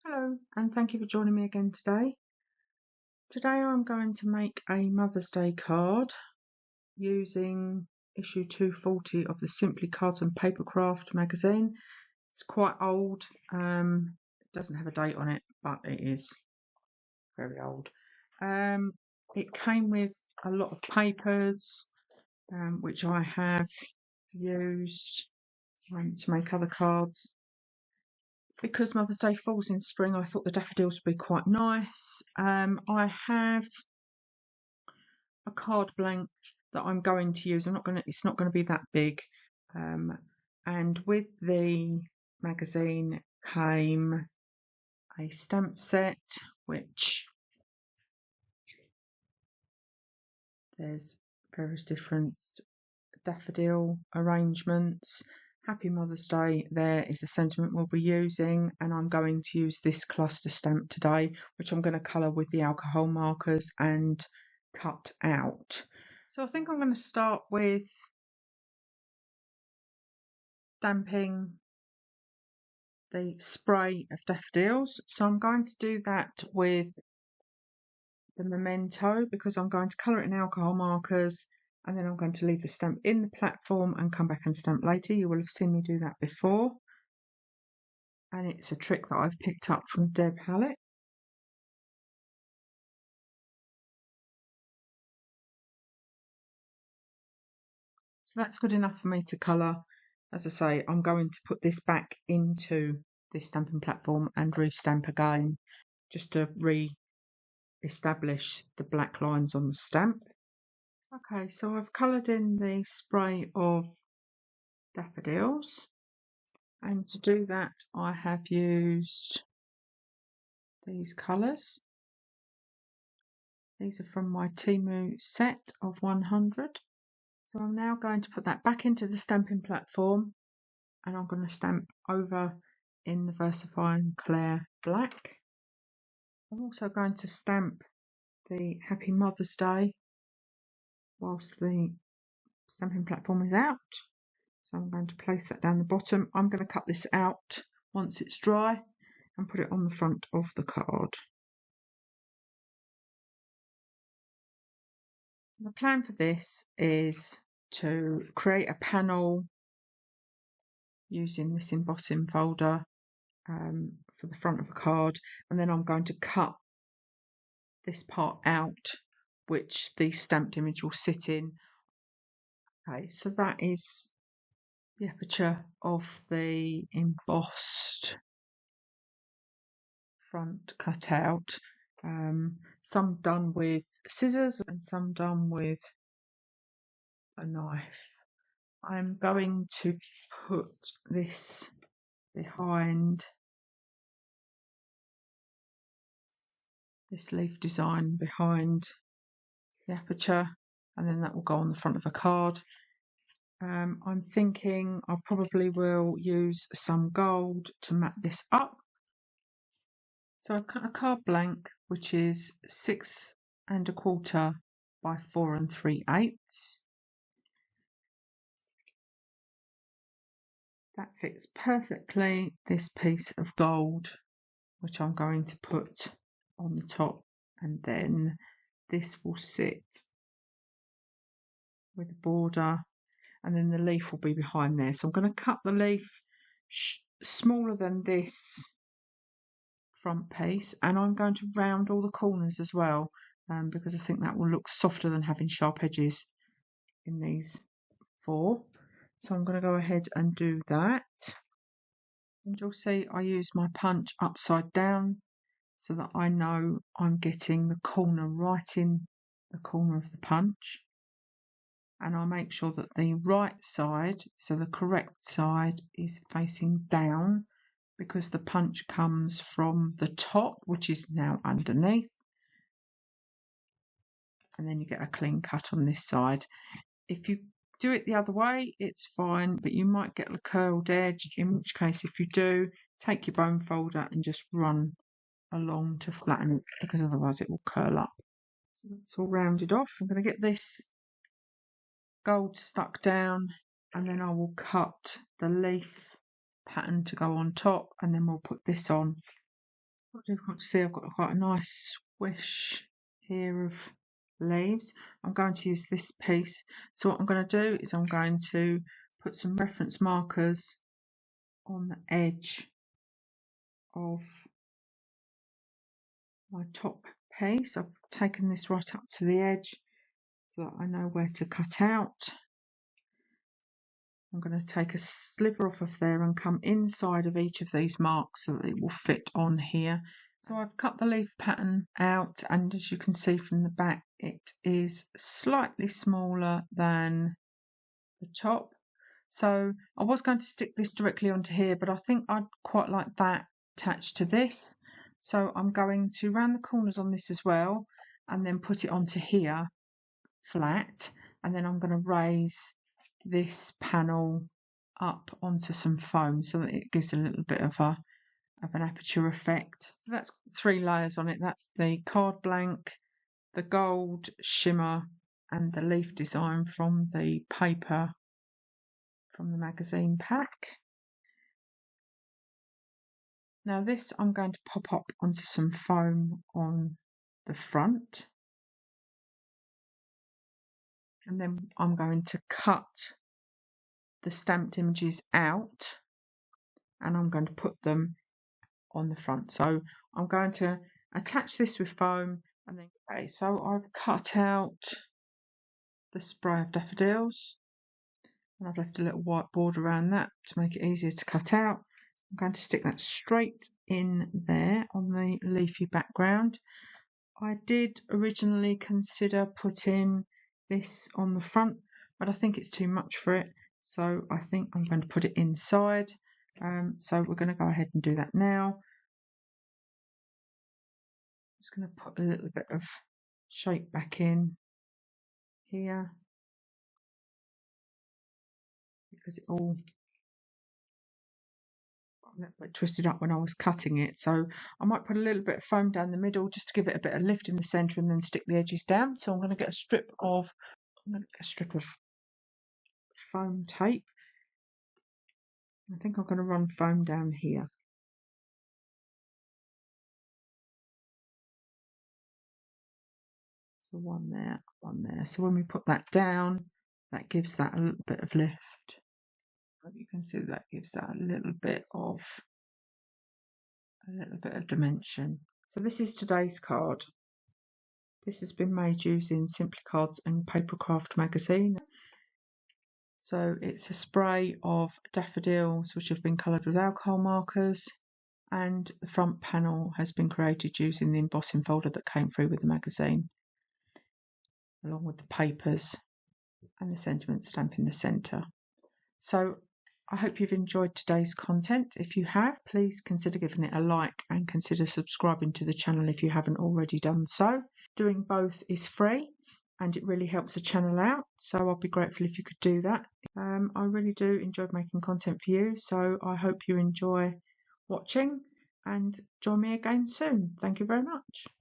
Hello, and thank you for joining me again today. Today I'm going to make a Mother's Day card using issue 240 of the Simply Cards and Papercraft magazine. It's quite old, it doesn't have a date on it, but it is very old. It came with a lot of papers, which I have used to make other cards. Because Mother's Day falls in spring, I thought the daffodils would be quite nice. I have a card blank that I'm going to use. It's not going to be that big. And with the magazine came a stamp set, which there's various different daffodil arrangements. Happy Mother's Day there is the sentiment we'll be using, and I'm going to use this cluster stamp today, which I'm going to colour with the alcohol markers and cut out. So I think I'm going to start with stamping the spray of daffodils. So I'm going to do that with the Memento because I'm going to colour it in alcohol markers, and then I'm going to leave the stamp in the platform and come back and stamp later. You will have seen me do that before. And it's a trick that I've picked up from Deb Hallett. So that's good enough for me to colour. As I say, I'm going to put this back into this stamping platform and re-stamp again, just to re-establish the black lines on the stamp. Okay, so I've coloured in the spray of daffodils, and to do that I have used these colours. These are from my Temu set of 100. So I'm now going to put that back into the stamping platform, and I'm going to stamp over in the Versafine Clair black. I'm also going to stamp the Happy Mother's Day whilst the stamping platform is out. So I'm going to place that down the bottom. I'm going to cut this out once it's dry and put it on the front of the card. The plan for this is to create a panel using this embossing folder for the front of a card, and then I'm going to cut this part out which the stamped image will sit in. Okay, so that is the aperture of the embossed front cut out. Some done with scissors and some done with a knife. I'm going to put this behind this leaf design behind the aperture, and then that will go on the front of a card. I'm thinking I probably will use some gold to map this up. So I've cut a card blank which is 6 1/4 by 4 3/8. That fits perfectly this piece of gold, which I'm going to put on the top, and then this will sit with a border, and then the leaf will be behind there. So I'm going to cut the leaf smaller than this front piece, and I'm going to round all the corners as well, because I think that will look softer than having sharp edges in these 4. So I'm going to go ahead and do that. And you'll see I use my punch upside down so that I know I'm getting the corner right in the corner of the punch. And I'll make sure that the right side, so the correct side, is facing down, because the punch comes from the top, which is now underneath. And then you get a clean cut on this side. If you do it the other way, it's fine, but you might get a curled edge, in which case, if you do, take your bone folder and just run along to flatten it, because otherwise it will curl up. So that's all rounded off. I'm going to get this gold stuck down, and then I will cut the leaf pattern to go on top, and then we'll put this on Quite difficult to see, I've got quite a nice swish here of leaves. I'm going to use this piece. So what I'm going to do is I'm going to put some reference markers on the edge of my top piece. I've taken this right up to the edge so that I know where to cut out. I'm going to take a sliver off of there and come inside of each of these marks so that it will fit on here. So I've cut the leaf pattern out, and as you can see from the back, it is slightly smaller than the top. So I was going to stick this directly onto here, but I think I'd quite like that attached to this. So I'm going to round the corners on this as well and then put it onto here flat, and then I'm going to raise this panel up onto some foam so that it gives a little bit of an aperture effect. So that's 3 layers on it. That's the card blank, the gold shimmer, and the leaf design from the paper from the magazine pack. Now this I'm going to pop up onto some foam on the front, and then I'm going to cut the stamped images out and I'm going to put them on the front. So I'm going to attach this with foam, and then so I've cut out the spray of daffodils and I've left a little white border around that to make it easier to cut out. I'm going to stick that straight in there on the leafy background. I did originally consider putting this on the front, but I think it's too much for it, so I think I'm going to put it inside. So we're going to go ahead and do that now. Just going to put a little bit of shape back in here because it all got a little bit twisted up when I was cutting it. So I might put a little bit of foam down the middle just to give it a bit of lift in the centre and then stick the edges down. So I'm going to get a strip of foam tape. I think I'm going to run foam down here. So one there, one there. So when we put that down, that gives that a little bit of lift. You can see that gives that a little bit of dimension. So this is today's card. This has been made using Simply Cards and Papercraft magazine. So it's a spray of daffodils which have been coloured with alcohol markers, and the front panel has been created using the embossing folder that came through with the magazine, along with the papers and the sentiment stamp in the centre. So I hope you've enjoyed today's content. If you have, please consider giving it a like and consider subscribing to the channel if you haven't already done so. Doing both is free and it really helps the channel out, so I'll be grateful if you could do that. I really do enjoy making content for you, so I hope you enjoy watching and join me again soon. Thank you very much.